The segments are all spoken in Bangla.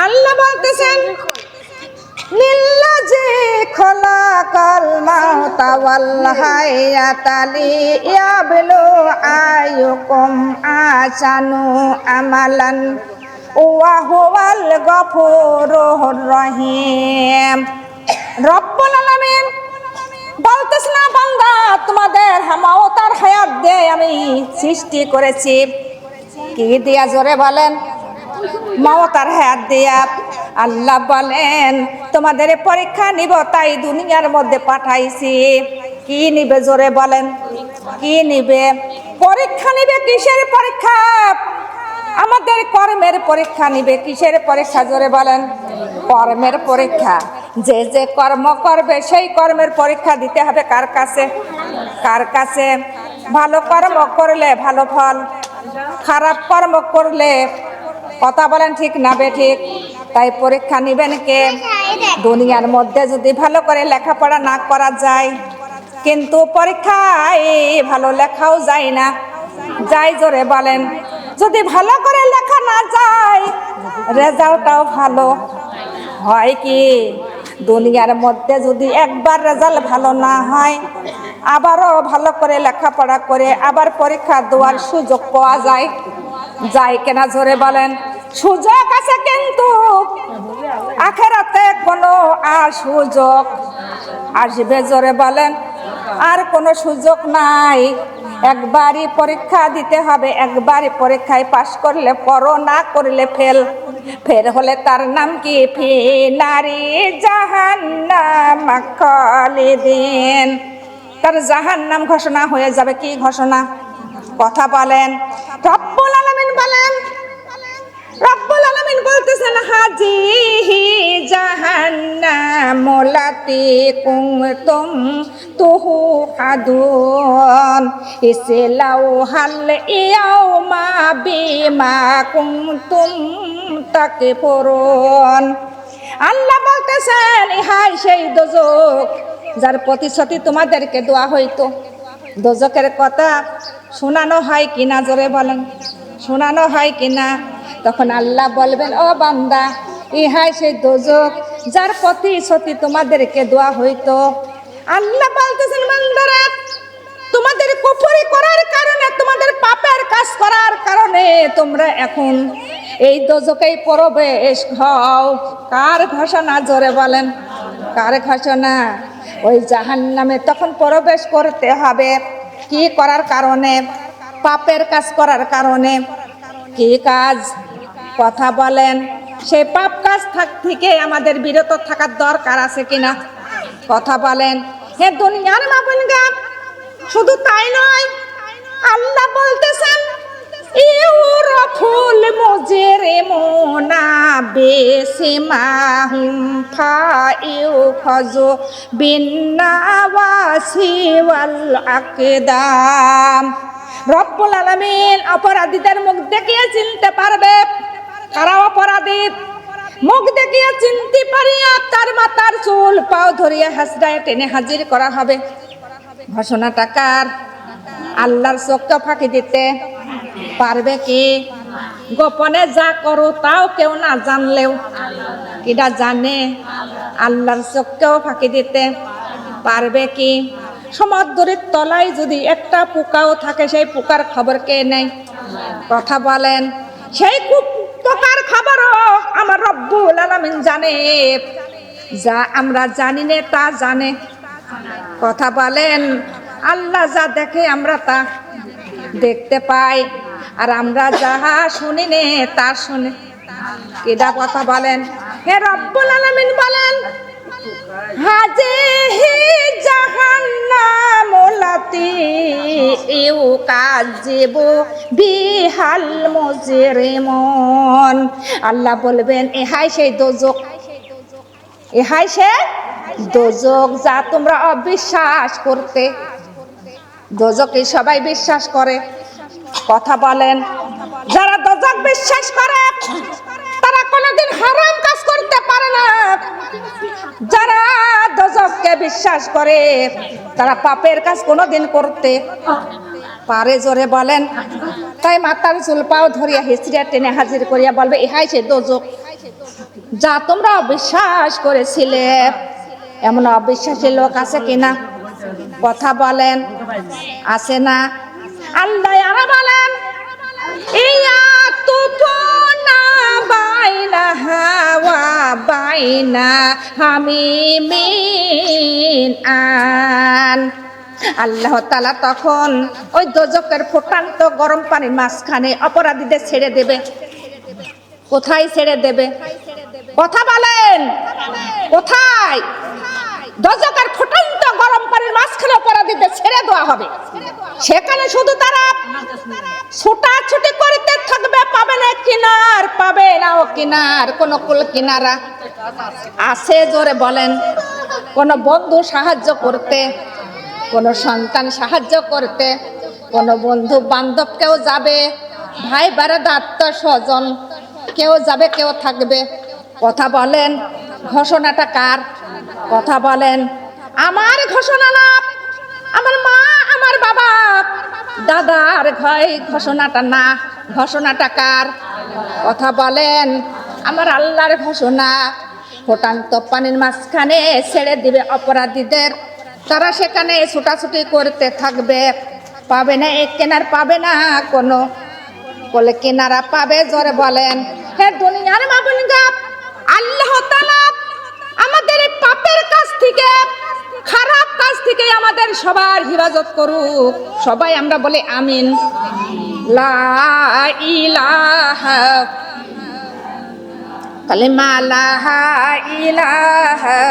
আল্লাহ বলতেছেন লিল্লাযী খলাকাল মাউতা ওয়াল হায়াতা লিয়াবলু আইয়ুকুম আহসানু আমালান ওয়া হুয়াল গফুরুর রহিম। রব্বুল আলামিন বলতেছ না বান্দা, তোমাদের মাওতার হায়াত দিয়ে আমি সৃষ্টি করেছি। কি দিয়া? জোরে বলেন। মাওতার হায়াত দিয়া। আল্লাহ বলেন তোমাদের পরীক্ষা নিব, তাই দুনিয়ার মধ্যে পাঠাইছি। কি নিবে? জোরে বলেন। কি নিবে? পরীক্ষা নিবে। কিসের পরীক্ষা? আমাদের কর্মের পরীক্ষা নিবে। কিসের পরীক্ষা? জোরে বলেন। কর্মের পরীক্ষা। যে যে কর্ম করবে সেই কর্মের পরীক্ষা দিতে হবে কার কাছে? কার কাছে? ভালো কর্ম করলে ভালো ফল, খারাপ কর্ম করলে, কথা বলেন ঠিক না বেঠিক? তাই পরীক্ষা নিবেন কে? দুনিয়ার মধ্যে যদি ভালো করে লেখাপড়া না করা যায়, কিন্তু পরীক্ষায় ভালো লেখাও যায় না। যাই? জোরে বলেন। যদি ভালো করে লেখা না যায়, রেজাল্টটাও ভালো হয়। কি দুনিয়ার মধ্যে যদি একবার রেজাল্ট ভালো না হয়, আবারও ভালো করে লেখাপড়া করে আবার পরীক্ষা দেওয়ার সুযোগ পাওয়া যায়। যায় কিনা? জোরে বলেন। সুযোগ আছে, কিন্তু আখিরাতে কোনো আর সুযোগ আসবে? জোরে বলেন। আর কোনো সুযোগ নাই। একবারই পরীক্ষা দিতে হবে। একবারই পরীক্ষায় পাশ করলে পড়ো, না করলে ফেল। ফের হলে তার নাম কি? ফি নারি জাহান্নাম খালিদিন। তার জাহান্নাম ঘোষণা হয়ে যাবে। কি ঘোষণা? কথা বলেন। রব্বুল আলামিন বলেন, রব্বুল আলামিন বলতেছেন হাজিহি জাহান্নামু লাতী কুনতুম তুহাদুন ইসলাউহাল ইয়াউমা বিমা কুনতুম তাকফুরুন। আল্লাহ বলতেছেন ইহাই সেই দোজখ যার প্রতিশ্রুতি তোমাদেরকে দেওয়া হইতো। দোজখের কথা শোনানো হয় কিনা? জোরে বলেন। শোনানো হয় কিনা? তখন আল্লাহ বলবেন ও বান্দা, ইহাই সেই দোজখ যার প্রতিশ্রুতি তোমাদেরকে দেওয়া হইতো। আল্লাহ বলতেছেন বান্দারা, তোমাদের কুফরি করার কারণে, তোমাদের পাপের কাজ করার কারণে তোমরা এখন এই দোজখেই প্রবেশ হও। কার ঘোষণা? জোরে বলেন। কার ঘোষণা? ওই জাহান্নামে তখন প্রবেশ করতে হবে। কি করার কারণে? পাপের কাজ করার কারণে। কি কাজ? কথা বলেন। সেই পাপ কাজ থেকে আমাদের বিরত থাকার দরকার আছে কিনা? কথা বলেন। হে দুনিয়ার মাবুনগা, শুধু তাই নয়, আল্লাহ বলতেছেন ইউরাফুল মুজরিমুনা বিসিমাহুম ফায়ুখাযু বিন্নাওয়াসি ওয়াল আকদাম। রব্বুল আলামিন অপরাধীদের মুখ দেখিয়ে চিনতে পারবে কারা অপরাধী। মুখ দেখিয়ে চিনতে পারিয়া তার মাথার চুল পাও ধরিয়া হাসরায় টেনে হাজির করা হবে। ঘোষণাটা কার? আল্লাহর চোখকে ফাঁকি দিতে পারবে কি? গোপনে যা করো তাও কেউ না জানলেও কিটা জানে? আল্লাহর চোখকেও ফাঁকি দিতে পারবে কি? সমুদ্রের তলায় যদি একটা পোকাও থাকে, সেই পোকার খবর কে নেয়? কথা বলেন। সেই পোকার খবরও আমার রব্বুল আলামিন জানে। যা আমরা জানি না তা জানে। কথা বলেন। আল্লাহ যা দেখে আমরা তা দেখতে পাই, আর আমরা যাহা শুনি নে তা শুনে। কেডা? কথা বলেন। হে রব্বুল আলামিন বলেন হাজিহি জাহান্নামু লাতী ইউকাযিবু বিহাল মুজরিমুন। আল্লাহ বলবেন ইহাই সেই দোজখ, ইহাই সেই দোজখ যা তোমরা অবিশ্বাস করতে। দোজখকে সবাই বিশ্বাস করে। কথা বলেন। যারা দোজখ বিশ্বাস করে তারা কোনোদিন হারাম কাজ করতে পারে না। যারা দোজখকে বিশ্বাস করে তারা পাপের কাজ কোনোদিন করতে পারে? জোরে বলেন। তাই মাথার চুল পাও ধরিয়া হিচড়িয়া টেনে হাজির করিয়া বলবে ইহাই সে দোজখ। যা তোমরা অবিশ্বাস করেছিলে। এমন অবিশ্বাসী লোক আছে কিনা? কথা বলেন, আছে না? আল্লাহ আরা বলেন ইয়া তুফুনা বাইনা হাওয়া বাইনা হামিমিন আন। আল্লাহ তাআলা তখন ওই দোজখের ফুটান্ত গরম পানির মাঝখানে অপরাধীদের ছেড়ে দেবে। কোথায় ছেড়ে দেবে? কথা বলেন, কোথায়? দোজখের ফুটান্ত গরম পানির মাঝখানে অপরাধীদের ছেড়ে দেওয়া হবে। সেখানে শুধু তারা ছুটাছুটি করতে থাকবে। পাবে না কিনার, পাবে না ও কিনার, কোন কুল কিনারা আছে? জোরে বলেন। কোন বন্ধু সাহায্য করতে, কোন সন্তান সাহায্য করতে, কোন বন্ধু বান্ধব কেউ যাবে, ভাই বারাদা আত্মীয় স্বজন কেউ যাবে, কেউ থাকবে। কথা বলেন, ঘোষণাটা কার? কথা বলেন। আমার ঘোষণা না, আমার মা, আমার বাবা, দাদার ঘোষণাটা না। ঘোষণাটা কার? কথা বলেন। আমার আল্লাহর ঘোষণা। ফুটান্ত পানির মাঝখানে ছেড়ে দিবে অপরাধীদের। তারা সেখানে ছুটাছুটি করতে থাকবে। পাবে না এক কিনার, পাবে না কোনো বলে কিনারা পাবে। জোরে বলেন। হে দুনিয়ার মাবুনগা, আল্লাহ তাআলা আমাদের পাপের কাছ থেকে, খারাপ কাজ থেকে আমাদের সবার হিফাজত করুক। সবাই আমরা বলি আমিন। লা ইলাহা, কালিমা লা ইলাহা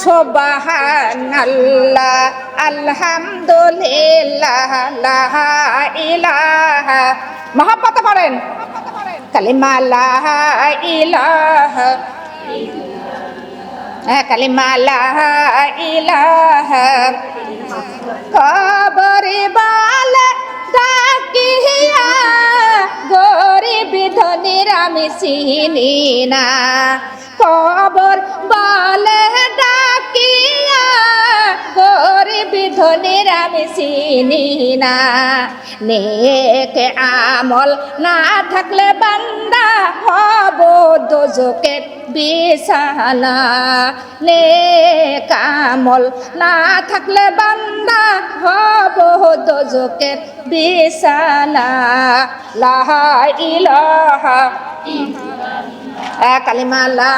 সুবহানাল্লাহ আলহামদুলিল্লাহ লা ইলাহা। মহব্বত করেন। কালিমা লা ইলাহা, কালিমা লা ইলাহা। কবরে বালা ডাকিয়া গরিব ধনীর আমি চিনি না। কবর বলে ডাকিয়া গরিব ধনীর আমি চিনি না। নেক আমল না থাকলে বান্দা হব দোজখের বিছানা। নেক আমল না থাকলে বান্দা হব দোজখের বিছানা। লা ইলাহা, কালিমা লা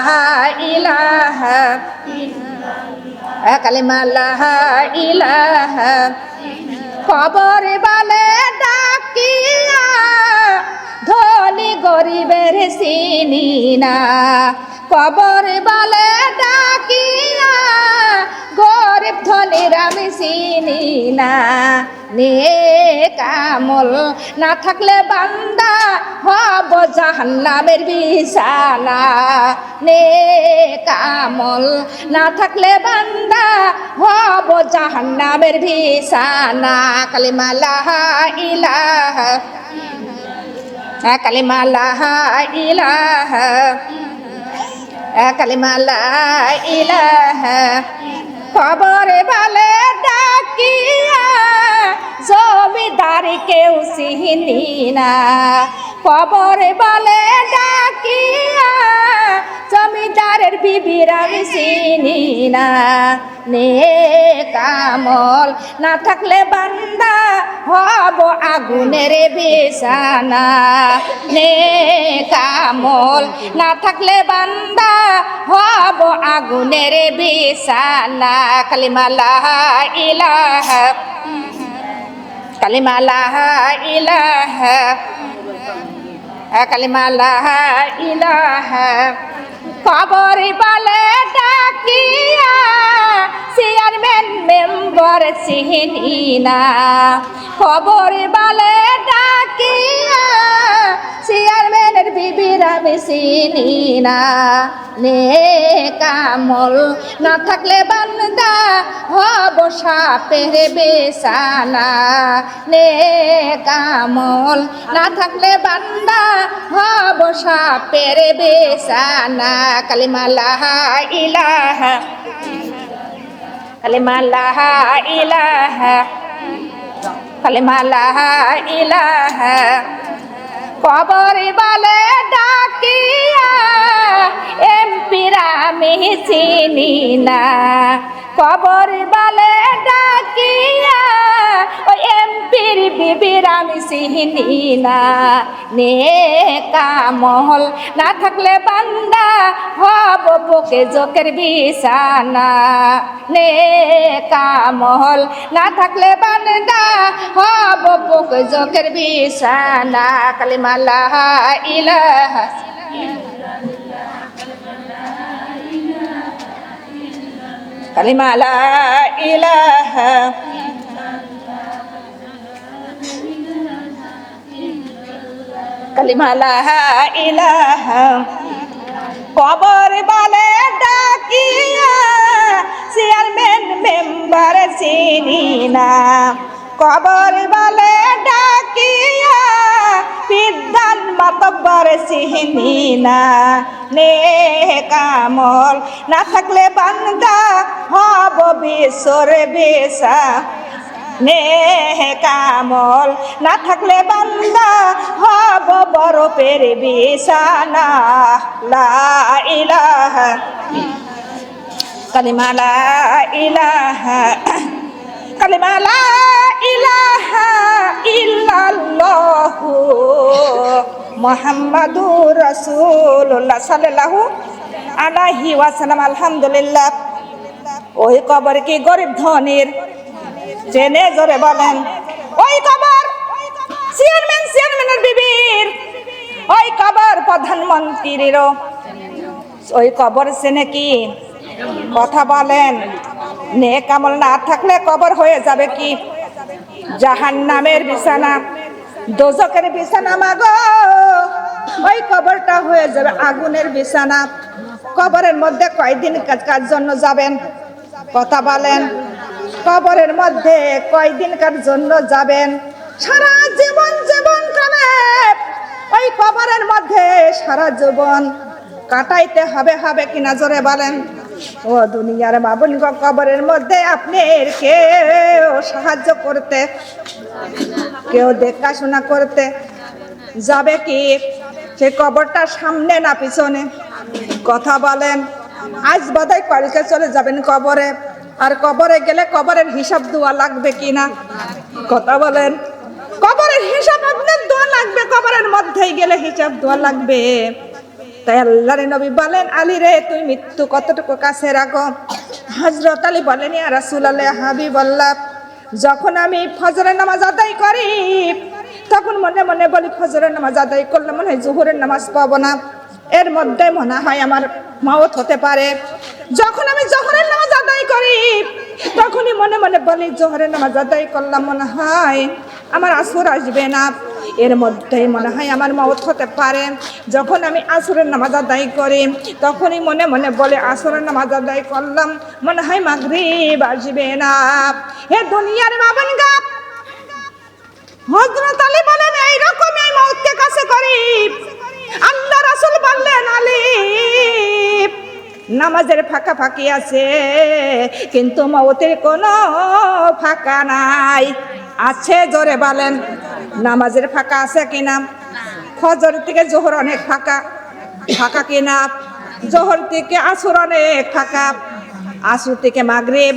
ইলাহা, কালিমা লা ইলাহা। কবর বলে ডাকিয়া ধনী গরিবের চিনি না। কবর বলে ডাকিয়া গরিব ধনীর আমি চিনি না। নেক আমল না থাকলে বান্দা হব জাহান্নামের বিছানা। নেক আমল না থাকলে বান্দা হব জাহান্নামের বিছানা। কালিমা লা ইলাহা, কালিমা লা ইলাহা, কালিমা লা ইলাহা। কবর বলে ডাকিয়া জমিদার কেউ চিনি না। কবর বলে ডাকিয়া জমিদারের বিবির আমি চিনি না। নেক আমল না থাকলে বান্দা হব আগুনের বিছানা। নেক আমল না থাকলে বান্দা হব আগুনের বিছানা। কালিমা লা ইলাহা, কালিমা লা ইলাহা, কালিমা লা ইলাহা। কবর বলে ডাকিয়া চেয়ারম্যান মেম্বার চিনি না। কবর বলে ডাকিয়া চেয়ারম্যানের বিবির আমি চিনি না। নেক আমল না থাকলে বান্দা হব সাপের বিছানা। নেক আমল না থাকলে বান্দা হব সাপের বিছানা। কালিমা লা ইলাহা, কালিমা লা ইলাহা, কালিমা লা ইলাহা। কবর বলে ডাকিয়া না কবর বলে ডাকিয়া ওই এমপির বিবির আমি চিনি না নেক আমল না থাকলে বান্দা হব বুকে জোকের বিছানা নেক আমল না থাকলে বান্দা হব বুকে জোকের বিছানা কালিমা লা ইলাহা কালিমা লা ইলাহা কালিমা লা ইলাহা কবর বলে ডাকিয়া চেয়ারম্যান মেম্বার চিনি না কবর বলে ডাকিয়া বিদ্যান মাতব্বর চিনি না নেক আমল না থাকলে বান্দা হব বিশ্বর বেশা নেক আমল না থাকলে বান্দা হব বরফের বিছানা লা ইলাহা কালিমা লা ইলাহা কালিমা লা ইলাহা ইল্লাল্লাহু মুহাম্মাদুর রাসূলুল্লাহ সাল্লাল্লাহু আলাইহি ওয়াসাল্লাম আলহামদুলিল্লাহ ওই কবর কি গরিব ধনীর জেনে জোরে বলেন ওই কবর চেয়ারম্যানের বিবির ওই কবর প্রধানমন্ত্রীরও ওই কবর চেনে কি কথা বলেন নেক আমল না থাকলে কবর হয়ে যাবে কি জাহান্নামের বিছানা দোজখের বিছানা মাগো ওই কবরটা হয়ে যাবে আগুনের বিছানা কবরের মধ্যে কয়দিন কার জন্য যাবেন কথা বলেন কবরের মধ্যে কয়দিনকার জন্য যাবেন সারা জীবন করে ওই কবরের মধ্যে সারা জীবন কাটাইতে হবে কিনা জোরে বলেন ও দুনিয়ার মাবুন কবরের মধ্যে আপনি কেউ সাহায্য করতে কেউ দেখাশোনা করতে যাবে কি সে কবরটা সামনে না পিছনে কথা বলেন আজ বোধহয় কালকে চলে যাবেন কবরে আর কবরে গেলে কবরের হিসাব দেওয়া লাগবে কিনা কথা বলেন কবরের হিসাব আপনার দেওয়া লাগবে কবরের মধ্যেই গেলে হিসাব দেওয়া লাগবে তাই আল্লাহর নবী বলেন আলী রে তুই মৃত্যু কতটুকু কাছে রাখো হযরত আলী বলেন ইয়া রাসূলুল্লাহ হাবিবাল্লাহ যখন আমি ফজরের নামাজ আদায় করি তখন মনে মনে বলি ফজরের নামাজ আদায় করলে মনে হয় জোহরের নামাজ পাবো না এর মধ্যে মনে হয় আমার মাওত হতে পারে যখন আমি জোহরের নামাজ আদায় করি তখনই মনে মনে বলি জোহরের নামাজ আদায় করলাম মনে হয় আমার আসর আসবে না এর মধ্যেই মনে হয় আমার মাওত হতে পারে যখন আমি আসরের নামাজ আদায় করি তখনই মনে মনে বলে আসরের নামাজ আদায় করলাম মনে হয় মাগরিব আসবে না হে দুনিয়ার বাবানগা হযরত আলী বলেন এইরকম এই মাওতকে কাছে করি আল্লাহ রাসূল বললেন আলী নামাজের ফাঁকা ফাঁকি আছে কিন্তু মাওতের কোনো ফাঁকা নাই আছে জোরে বলেন নামাজের ফাঁকা আছে কিনা ফজর থেকে জোহর অনেক ফাঁকা কিনা জোহর থেকে আসর অনেক ফাঁকা আসর থেকে মাগরিব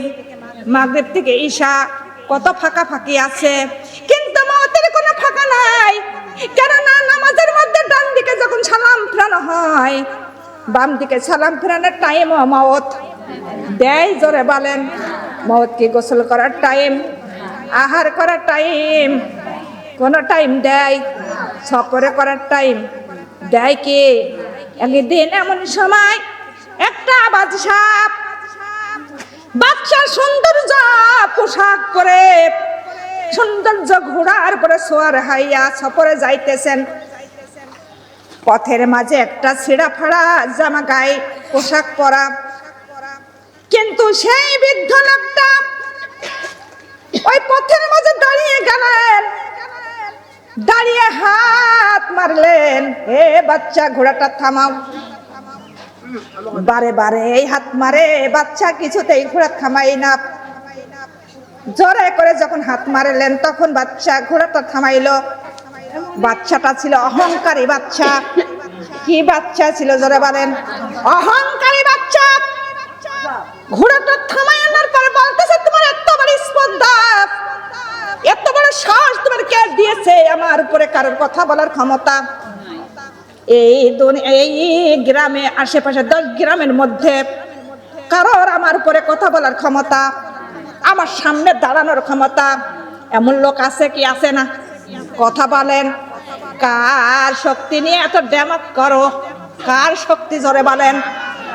থেকে ঈশা কত ফাঁকা ফাঁকি আছে কিন্তু মাওতের কোনো ফাঁকা নাই কেননা নামাজের মধ্যে ডান দিকে যখন সালাম ফেরানো হয় বাম দিকে সালাম ফেরানোর টাইম মাওত দেয় জোরে বলেন মাওত কি গোসল করার টাইম আহার করার টাইম কোন টাইম দেয় সফরে করার টাইম দেয় কি একদিন এমন সময় একটা বাদশা সৌন্দর্য পোশাক করে সৌন্দর্য ঘোড়ার পরে সোয়ার হাইয়া সফরে যাইতেছেন পথের মাঝে একটা ছিঁড়া ফাড়া জামা গায়ে পোশাক পরা কিন্তু সেই বৃদ্ধ লোকটা ওই পথের মাঝে দাঁড়িয়ে গেলেন দাঁড়িয়ে হাত মারলেন হে বাচ্চা ঘোড়াটা থামাও বারে বারে এই হাত মারে বাচ্চা কিছুতেই ঘোড়া থামাই না জোরে করে যখন হাত মারলেন তখন বাচ্চা ঘোড়াটা থামাইলো বাচ্চাটা ছিল অহংকারী বাচ্চা কি বাচ্চা ছিল জোরে বলেন অহংকারী বাচ্চা ঘোড়াটা থামায় আনার পরে বলতেছে, তোমার এত বড় স্পর্ধা, এত বড় সাহস তোমার কে দিয়েছে আমার উপরে কারোর কথা বলার ক্ষমতা? এই গ্রামে আশেপাশে 10 গ্রামের মধ্যে কারোর আমার উপরে কথা বলার ক্ষমতা, আমার সামনে দাঁড়ানোর ক্ষমতা এমন লোক আছে কি আছে না? কথা বলেন, কার শক্তি নিয়ে এত ড্যামাক করো? কার শক্তি জোরে বলেন,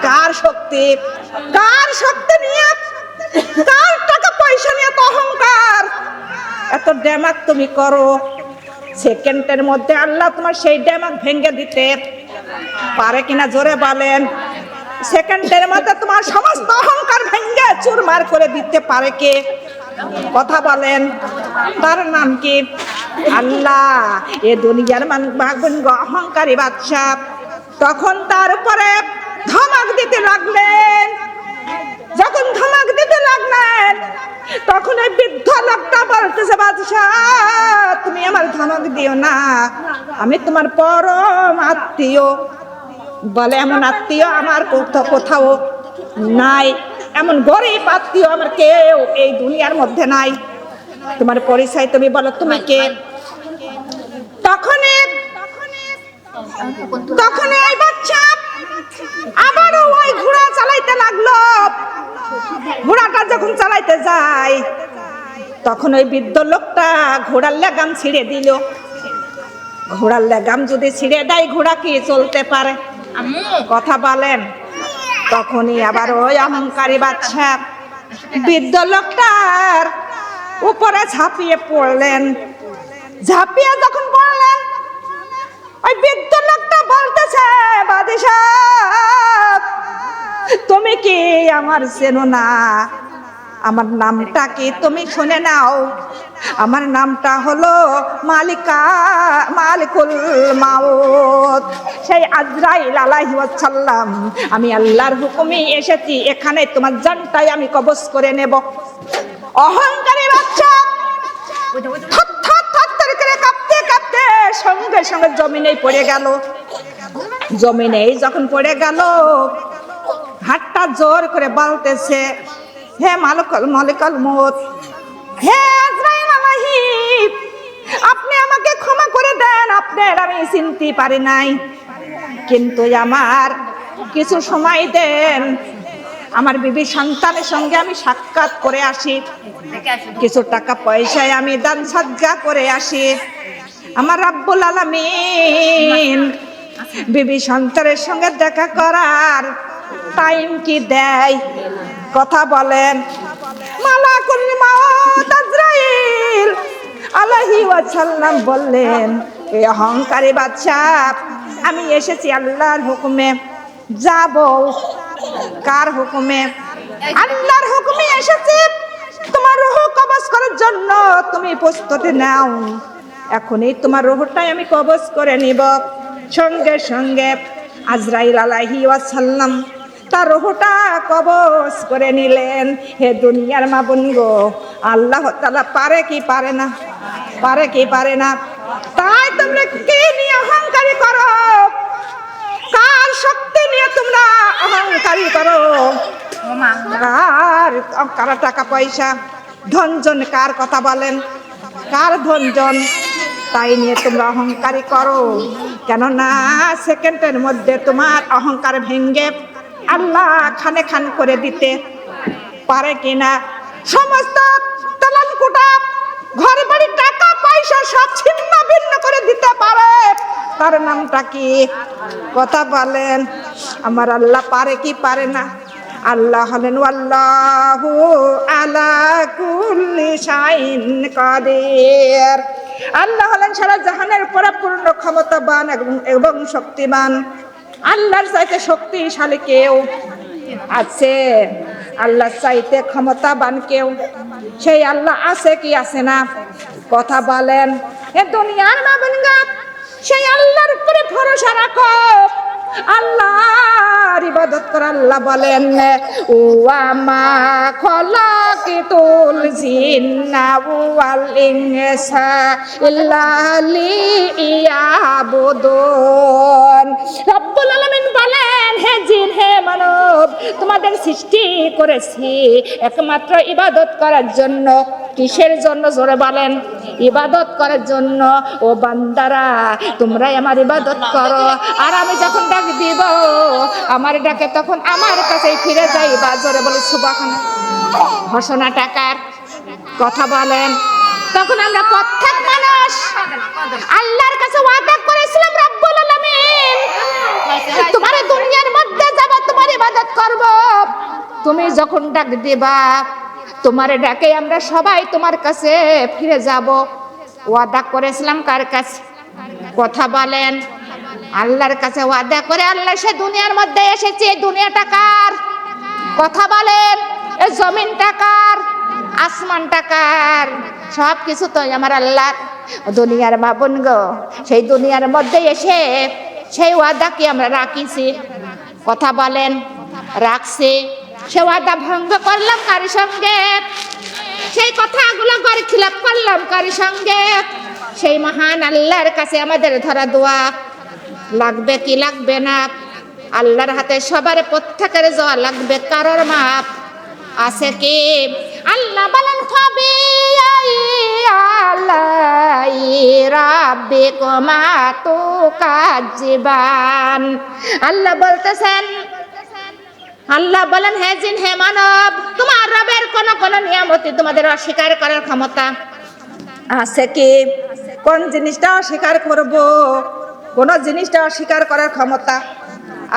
কার শক্তি? কার শক্তি নিয়ে, কার টাকা পয়সা নিয়ে এত অহংকার, এত ড্যামাক তুমি করো? সেকেন্ডের মধ্যে আল্লাহ তোমার সেই ড্যামাক ভেঙে দিতে পারে কিনা জোরে বলেন? সেকেন্ডের মধ্যে তোমার সমস্ত অহংকার ভেঙে চুরমার করে দিতে পারে কে? কথা বলেন, তার নাম কি? আল্লাহ। এ দুনিয়ার অহংকারী বাদশা তখন তার উপরে ধমক দিতে লাগলেন। যখন ধমক দিতে লাগলেন তখন ওই বৃদ্ধ লোকটা বলতেছে, বাদশা তুমি আমার ধমক দিও না, আমি তোমার পরম আত্মীয়। বলে, এমন আত্মীয় আমার কোথাও নাই, এমন গরিব আত্মীয় আমার কেউ এই দুনিয়ার মধ্যে নাই। তোমার পরিচয় তুমি বলো, তুমি কে? তখন ওই বাচ্চা আবারও ওই ঘোড়া চালাইতে লাগলো। ঘোড়াটা যখন চালাইতে যায় তখন ওই বৃদ্ধ লোকটা ঘোড়ার লাগাম ছিঁড়ে দিল। ঘোড়ার লাগাম যদি ছিঁড়ে দেয় ঘোড়া কি চলতে পারে? কথা বলেন। তখনই আবার ওই অহংকারী বাদশা বৃদ্ধ লোকটার উপরে ঝাঁপিয়ে পড়লেন। ঝাঁপিয়ে যখন পড়লেন ওই বৃদ্ধ লোকটা বলতেছে, বাদশা তুমি কি আমার চেনো না? আমার নামটা কি তুমি শুনে নাও। আমার নামটা হলো মালিকুল মাউত, সেই আজরাইল আলাইহিস সালাম। আমি আল্লাহর হুকুমে এসেছি, এখানে তোমার জানটাই আমি কবজ করে নেব। অহংকারী বাচ্চা থরথর করে কাঁপতে কাঁপতে সঙ্গে সঙ্গে জমিনেই পড়ে গেল। জমিনেই যখন পড়ে গেল হাতটা জোর করে বলতেছে, হে মালিকুল মউত, হে আজরাইল আলাইহিস, আপনি আমাকে ক্ষমা করে দেন, আপনার আমি চিনতে পারি নাই, কিন্তু আমার কিছু সময় দেন, আমার বিবি সন্তানের সঙ্গে আমি সাক্ষাৎ করে আসি, কিছু টাকা পয়সায় আমি দান সাদকা করে আসি। আমার রাব্বুল আলামিন বিবি সন্তানের সঙ্গে দেখা করার টাইম কি দেয়? কথা বলেন। মালাকুল মাউত আজরাইল আলাইহিস সালাম বললেন, এই অহংকারী বাদশা, আমি এসেছি আল্লাহর হুকুমে। যাব। কার হুকুমে? আল্লাহর হুকুমে এসেছি। তোমার রূহ কবজ করার জন্য তুমি প্রস্তুতি নাও, এখনই তোমার রূহটাই আমি কবজ করে নিব। সঙ্গে সঙ্গে আজরাইল আলাইহিস সালাম তার রূহটা কবজ করে নিলেন। হে দুনিয়ার মা বোন গো, আল্লাহ তাআলা পারে কি পারে না? পারে কি পারে না? তাই তোমরা কি নিয়ে অহংকারী করো? কার শক্তি নিয়ে তোমরা অহংকারী করো? কার টাকা পয়সা ধনজন কার কথা বলেন? কার ধনজন? তাই নিয়ে তোমরা অহংকারী করো। কেননা সেকেন্ডের মধ্যে তোমার অহংকার ভেঙ্গে আল্লাহ খানে খান করে দিতে পারে কিনা? সমস্ত তালানকুটা ঘর বাড়ি টাকা পয়সা সব ছিন্ন ভিন্ন করে দিতে পারে। তার নামটা কি? কথা বলেন। আমার আল্লাহ পারে কি পারে না? আল্লাহ হলেন আল্লাহু আলা কুল্লি শাইইন কাদির। আল্লাহ হলেন সারা জাহানের পরিপূর্ণ ক্ষমতাবান এবং শক্তিমান। আল্লাহর চাইতে শক্তিশালী কেউ আছে? আল্লাহর চাইতে ক্ষমতাবান কেউ সেই আল্লাহ আছে কি আছে না? কথা বলেন। এ দুনিয়ার মাবনগা সেই আল্লাহর উপরে ভরসা রাখো, আল্লাহর ইবাদত কর। আল্লাহ বলেন, ওয়া মা খলাকিতুল জিন্না ওয়াল ইনসা ইল্লা লিয়াবুদুন। রব্বুল আলামিন বলেন, হে জিন হে মানুষ, তোমাদের সৃষ্টি করেছি একমাত্র ইবাদত করার জন্য। কিসের জন্য জোরে বলেন? ইবাদত করার জন্য। ও বান্দারা, তোমরাই আমার ইবাদত করো। আর আমি যখন ডাক দিব, আমার ডাকে তখন আমার কাছেই ফিরে যাইবা। জোরে বলে সুবহানাল্লাহ। ঘোষণা টাকার কথা বলেন। তখন আমরা প্রত্যেক মানুষ আল্লাহর কাছে ওয়াদা করেছিলাম, রব্বুল আলামিন তোমার দুনিয়ার মধ্যে যাব, তোমার ইবাদত করব। তুমি যখন ডাক দিবা, তোমার ডাকে আমরা সবাই তোমার কাছে ফিরে যাব। ওয়াদা করেছিলাম কার কাছে? কথা বলেন। আল্লাহর কাছে ওয়াদা করে আল্লাহ সে দুনিয়ার মধ্যে এসেছে। দুনিয়াটা কার? কথা বলেন। এই জমিনটা কার? আসমানটা কার? সব কিছু তো আমার আল্লাহর। দুনিয়ার মাবুন গো, সেই দুনিয়ার মধ্যে এসে সেই ওয়াদা কি আমরা রাখিছি? কথা বলেন। রাখছি। সে ওয়াদা ভঙ্গ করলাম কার সঙ্গে? সেই কথাগুলো গড়ে খিলাপ করলাম কার সঙ্গে? সেই মহান আল্লাহর কাছে আমাদের ধরা দোয়া লাগবে কি লাগবে না? আল্লাহর হাতে সবার প্রত্যেকের যাওয়া লাগবে, কারোর মাপ আছে কি? আল্লাহ বলেন ফাবি আলাই রাব্বিকুমা তুকাজ্জিবান। আল্লাহ বলতেছেন, আল্লাহ বলেন হে জিন হে মানব, তোমার রবের কোন কোন নিয়ামতি তোমাদের অস্বীকার করার ক্ষমতা আছে কি? কোন জিনিসটা অস্বীকার করব? কোন জিনিসটা অস্বীকার করার ক্ষমতা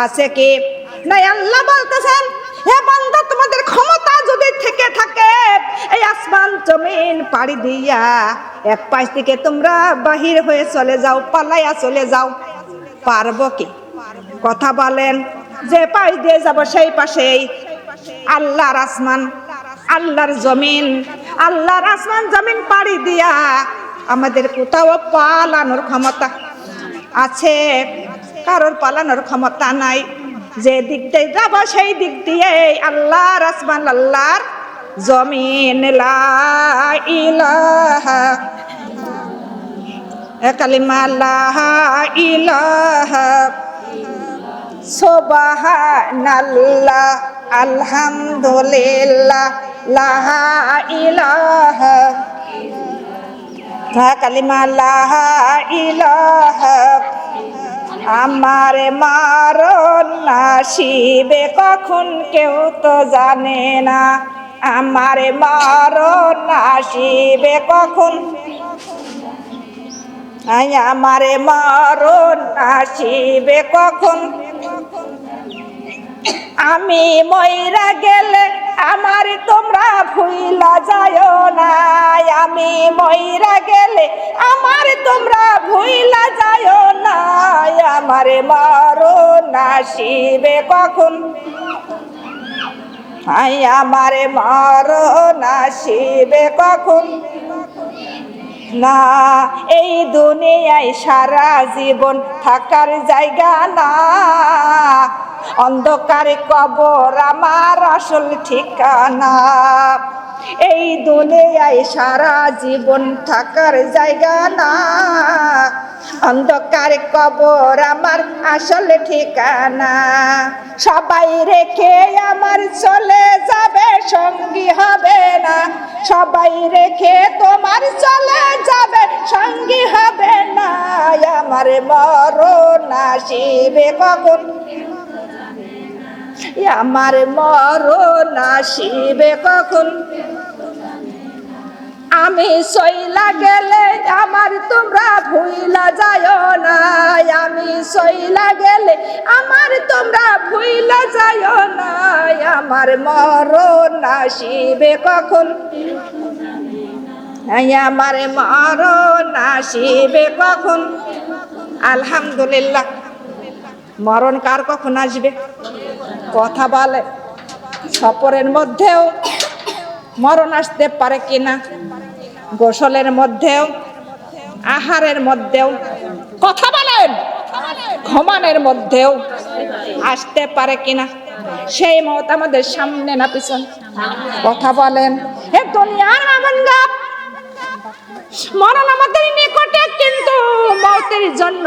আছে কি? নাই। আল্লাহ বলতেছেন হে বান্দা, তোমাদের ক্ষমতা যদি থেকে থাকে, এই আসমান জমিন পাড়ি দিয়া এক পাশ থেকে তোমরা বাহির হয়ে চলে যাও, পালাইয়া চলে যাও, পারবো কি? কথা বলেন। যে পাশ দিয়ে যাব সেই পাশেই আল্লাহর আসমান, আল্লাহর জমিন। আল্লাহর আসমান জমিন পাড়ি দিয়া আমাদের কোথাও পালানোর ক্ষমতা আছে? কারোর পালানোর ক্ষমতা নাই। যে দিক দিয়ে যাব সেই দিক দিয়ে আল্লাহর আসমান, আল্লাহর জমিন। লা ইলাহা কালিমা লা ইলাহা সুবহানাল্লাহ আলহামদুলিল্লাহ লা ইলাহা কালিমা লা ইলাহা। আমারে মারণ আসিবে কখন কেউ তো জানে না। আমারে মারণ আসিবে কখন, আমারে মারণ আসিবে কখন। আমি মইরা গেলে আমার তোমরা ভুইলা যায়ও না। আমি মইরা গেলে আমার তোমরা ভুইলা যায়ও না। আমারে মারণ আসিবে কখন, আমারে মারণ আসিবে কখন। না, এই দুনিয়ায় সারা জীবন থাকার জায়গা না। অন্ধকারে কবর আমার আসল ঠিকানা। এই দুনিয়ায় সারা জীবন থাকার জায়গা না। অন্ধকারে কবর আমার আসল ঠিকানা। সবাই রেখে আমার চলে যাবে, সঙ্গী হবে না। সবাই রেখে তোমার চলে যাবে, সঙ্গী হবে না। আমার মরণ আসিবে কখন, আমার মরণ আসিবে কখন। আমি চইলা গেলে আমার তোমরা ভুইলা যায়ও না। আমি চইলা গেলে আমার তোমরা ভুইলা যায়ও না। আমার মরণ আসিবে কখন, আমার মরণ আসিবে কখন। আলহামদুলিল্লাহ। মরণ কার কখন আসবে? কথা বলে। সফরের মধ্যেও মরণ আসতে পারে কিনা? গোসলের মধ্যেও, আহারের মধ্যেও, কথা বলেন, ঘুমানোর মধ্যেও আসতে পারে কিনা? সেই মত আমাদের সামনে না পিছন? কথা বলেন। হে দুনিয়ার মাগনগা, মরণ আমাদের নিকটে, কিন্তু মতের জন্য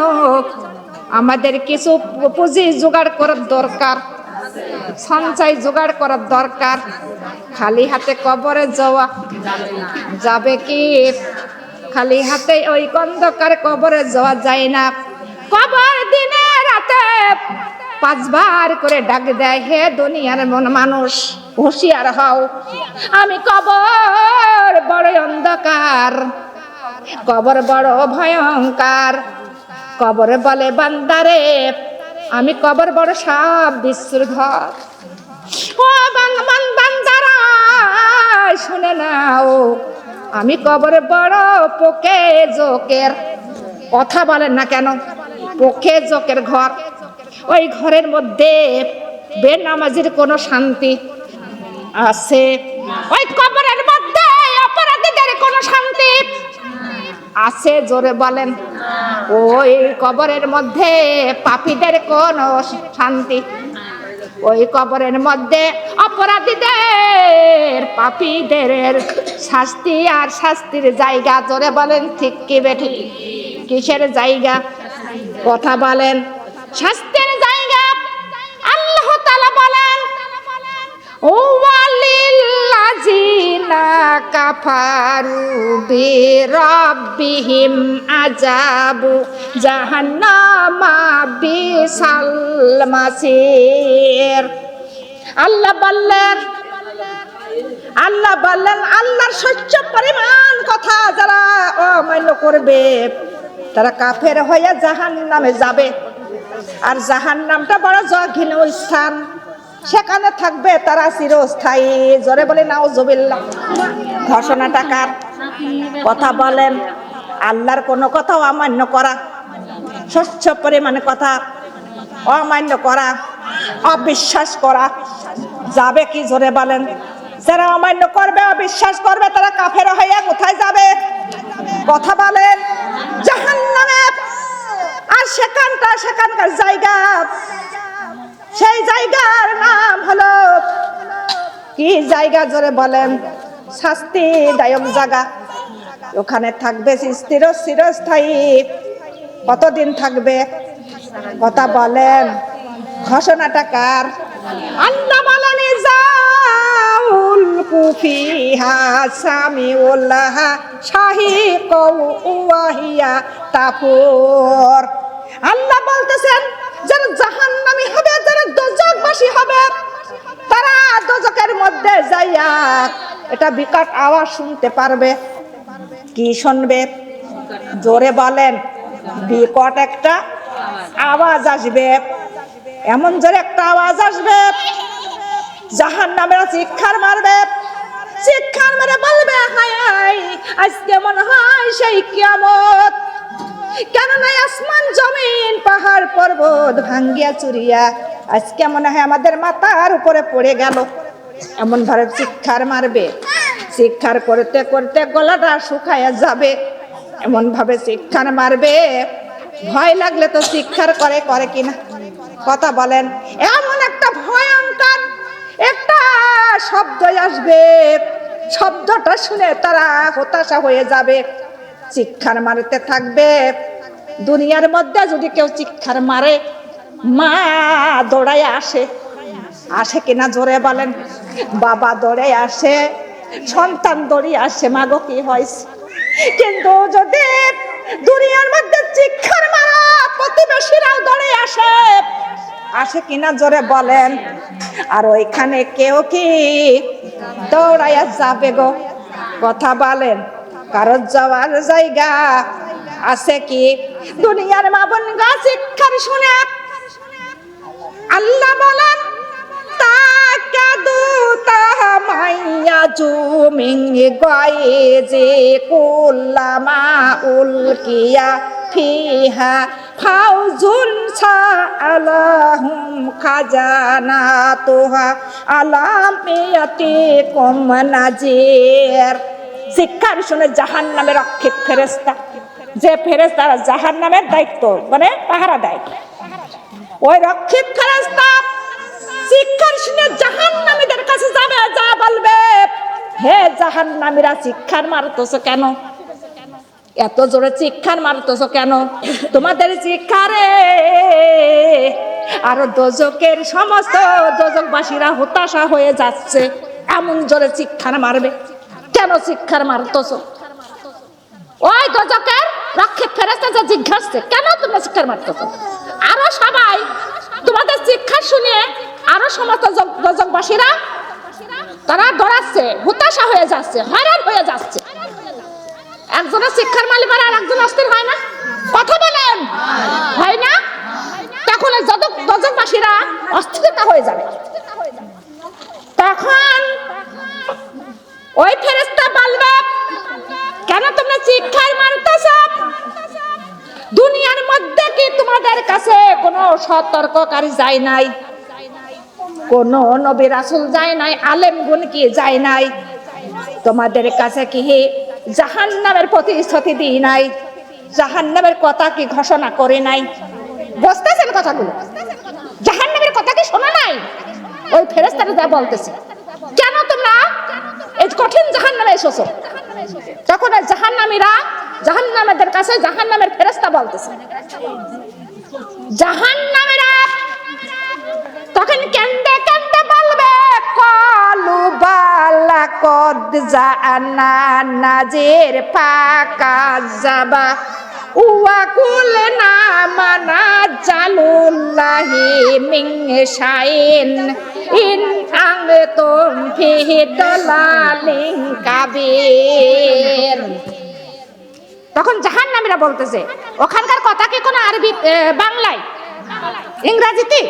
আমাদের কিছু পুঁজি জোগাড় করার দরকার। সঞ্চয় জোগাড় করার দরকার। খালি হাতে কবরে যাওয়া যাবে কি? খালি হাতে ওই অন্ধকার কবরে যাওয়া যায় না। কবর দিনে রাতে 5 বার করে ডাক দেয়, হে দুনিয়ার মানুষ হুঁশিয়ার হও, আমি কবর বড় অন্ধকার, কবর বড় ভয়ঙ্কর। কবরে বলে, বান্দারে আমি কবর বড় সাপ বিশ্বধর। ও বান্দারা শুনে নাও, আমি কবরে বড় পোকে জোকের। কথা বলেন না কেন? পোকে জোকের ঘর। ওই ঘরের মধ্যে বেনামাজির কোনো শান্তি আছে? ওই কবরের মধ্যে অপরাধীদের কোনো শান্তি আছে? জোরে বলেন। ওই কবরের মধ্যে পাপীদের কোনো শান্তি? ওই কবরের মধ্যে অপরাধীদের পাপীদের শাস্তি আর শাস্তির জায়গা। জোরে বলেন ঠিক কি বেঠিক? কিসের জায়গা? কথা বলেন। শাস্তির জায়গা। আল্লাহ তাআলা বলেন, ওয়ালিল্লাযিনা কাফারু বিরাব্বিহিম আযাবু জাহান্নামা বিসাল মাসির। আল্লাহ বললেন আল্লাহর সহ্য পরিমাণ কথা যারা অমান্য করবে তারা কাফের হয়ে জাহান্নামে যাবে। আর জাহান্নামটা বড় জঘন্য স্থান, সেখানে থাকবে তারা চিরস্থায়ী। জোরে বলে নাউজুবিল্লাহ। ঘোষণাটা কার? কথা বলেন। আল্লাহর কোনো কথা অমান্য করা, সহ্য পরিমাণে কথা অমান্য করা, অবিশ্বাস করা যাবে কি? জোরে বলেন। যারা অমান্য করবে, অবিশ্বাস করবে, তারা কাফের হয়ে কোথায় যাবে? কথা বলেন। জাহান্নামে। আর সেখানকার জায়গা, সেই জায়গার নাম হলো কি জায়গা? জোরে বলেন। শাস্তিদায়ক জায়গা। ওখানে থাকবে চিরস্থায়ী। কতদিন থাকবে? কথা বলেন। ঘোষণাটা কার? আল্লাহ বলেন, যাউল কুফিহা সামিউল্লাহ শাহিকু ওয়াহিয়া তাফুর। আল্লাহ বলতেছেন, যারা জাহান্নামী হবে, যারা দোজখবাসী হবে, তারা দোজখের মধ্যে যাইয়া এটা বিকট আওয়াজ শুনতে পারবে। কি শুনবে? জোরে বলেন। বিকট একটা আওয়াজ আসবে। এমন জোরে একটা আওয়াজ আসবে, জাহান্নামীরা চিৎকার মারবে। চিৎকার মেরে বলবে, হায় হায়, আজকে মনে হয় সেই কিয়ামত। কেননা আসমান জমিন পাহাড় পর্বত ভাঙ্গিয়া চুরিয়া আজকে মনে হয় আমাদের মাথার উপরে পড়ে গেল। এমন ভাবে চিৎকার মারবে, চিৎকার করতে করতে গলাটা শুকায়া যাবে। এমন ভাবে চিৎকার মারবে, ভয় লাগলে তো চিৎকার করে কিনা? কথা বলেন। এমন একটা ভয়ঙ্কর একটা শব্দ আসবে, শব্দটা শুনে তারা হতাশা হয়ে যাবে, চিৎকার মারতে থাকবে। দুনিয়ার মধ্যে যদি কেউ চিৎকার মারে, মা দৌড়ায় আসে কিনা? জোরে বলেন। বাবা দৌড়ে আসে, সন্তান দৌড়িয়ে আসে, মাগো কি হয়েছে? কিন্তু যদি দুনিয়ার মধ্যে চিৎকার মারা, প্রতিবেশীরাও দৌড়ে আসে কিনা? জোরে বলেন। আর ওইখানে কেউ কি দৌড়াইয়া যাবে গো? কথা বলেন। কারোর যাওয়ার জায়গা আছে কি? দুনিয়ার মা বোন গা চিৎকার শুনে আল্লাহ বলেন, তাকাদু তামাইয়া জুমিন গায়েজে কুল্লামা উলকিয়া ফিহা ফাউজুন সাআলাহুম খাজানাতুহা আলামিয়াতিকুম নাজির। চিৎকার শুনে জাহান্নামের রক্ষিত ফেরেশতা, যে ফেরেশতারা জাহান্নামের দায়িত্ব মানে পাহারা দেয়, ওই রক্ষিত ফেরেশতা চিৎকার শুনে জাহান্নামীদের কাছে যাবে, যা বলবে, হে জাহান্নামীরা চিৎকার মারতেছো কেন? এত জোরে চিৎকার মারতেছো কেন? তোমাদের চিৎকারে আর দোজকের সমস্ত দোজকবাসীরা হতাশা হয়ে যাচ্ছে। এমন জোরে চিৎকার মারবে। কেন চিৎকার মারতেছ? ওই দোজকের রক্ষক ফেরেশতা জিজ্ঞাসা, কেন তোমরা চিৎকার মারতেছ? আরো সবাই তোমাদের চিৎকার শুনে আরো সমস্ত দোজকবাসীরা তারা ডরাচ্ছে, হতাশা হয়ে যাচ্ছে, হয়রান হয়ে যাচ্ছে। একজনের চিৎকার মারলে আর একজন অস্থির হয় না? কথা বলেন, হয় না? তখন দোজকবাসীরা অস্থিরতা হয়ে যাবে। তখন ওই ফেরেশতা বলবে, কেন তোমরা চিৎকার মারতেছ? দুনিয়ার মধ্যে কি তোমাদের কাছে কোনো সতর্ককারী যায় নাই? কোন নবী রাসূল যায় নাই? আলেমগুন কি যায় নাই? তোমাদের কাছে কি জাহান্নামের প্রতিশ্রুতি দিই নাই? জাহান্নামের কথা কি ঘোষণা করে নাই? বুঝতেছেন কথাগুলো? জাহান্নামের কথা কি শোনা নাই? ওই ফেরেশতারা যা বলতেছে, কেন তোমরা এই কঠিন জাহান্নামে এসেছো? তখন জাহান্নামীরা জাহান্নামীদের কাছে জাহান্নামের ফেরেশতা বলতেছে, জাহান্নামীরা তখন কান্দে কান্দে বলবে, কলু বালা কদ জানা নাজির ফাকা যাবা ওয়া কুলনা মানা জালুল্লাহি মিন শাইন ইন আনতুম ফিহি দালালিন কাবীর। তখন জাহান্নামীরা বলতেছে, ওখানকার কথা কি কোনো আরবি, বাংলায়, ইংরেজিতে,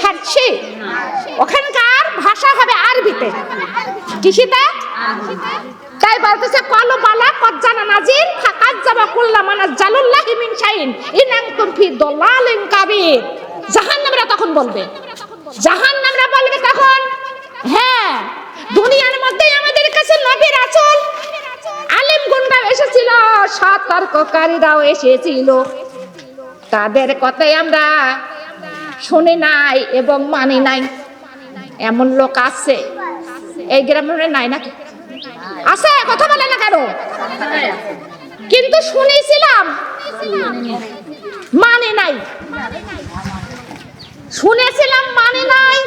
ফার্সি? ওখানকার ভাষা হবে আরবিতে। কিসিতে? তাই বলতেছে, কলু বালা কদ জানা নাজির ফাকাত যাবা কুল্লা মানা জালুল্লাহি মিন শাইন ইন আনতুম ফি দালালিন কাবীর। জাহান্নামীরা তখন বলবে, জাহান্নামীরা বলবে তখন, হ্যাঁ, দুনিয়ার মধ্যে আমাদের কাছে নবী রাসূল আলেম গুণরা এসেছিল, সতর্ককারীরাও এসেছিল, তাদের কথাই আমরা শুনি নাই এবং মানি নাই। এমন লোক আছে এই গ্রামে? নাই নাকি? আছে? কথা বলে না কেন? কিন্তু শুনেছিলাম, মানে নাই। শুনেছিলাম, মানে নাই।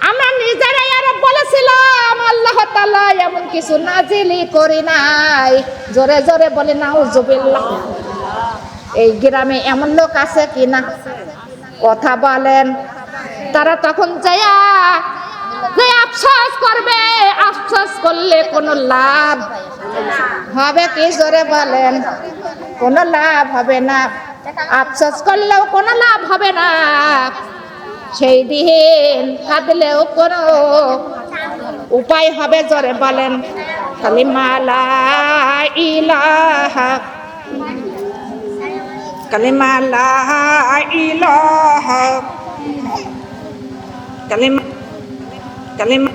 আমরা নিজেরাই আরো বলেছিলাম আল্লাহ তাআলা এমন কিছু নাজিলই করি নাই। জোরে জোরে বলে নাউজুবিল্লাহ। এই গ্রামে এমন লোক আছে কি না? কথা বলেন। তারা তখন যায়া যে আফসোস করবে, আফসোস করলে কোনো লাভ হবে কি? জোরে বলেন। কোনো লাভ হবে না। আফসোস করলেও কোনো লাভ হবে না। সেই দিন কাঁদলেও কোনো উপায় হবে? জোরে বলেন। কালিমা লা ইলাহা, কালিমা লা ইলাহা, কালিমা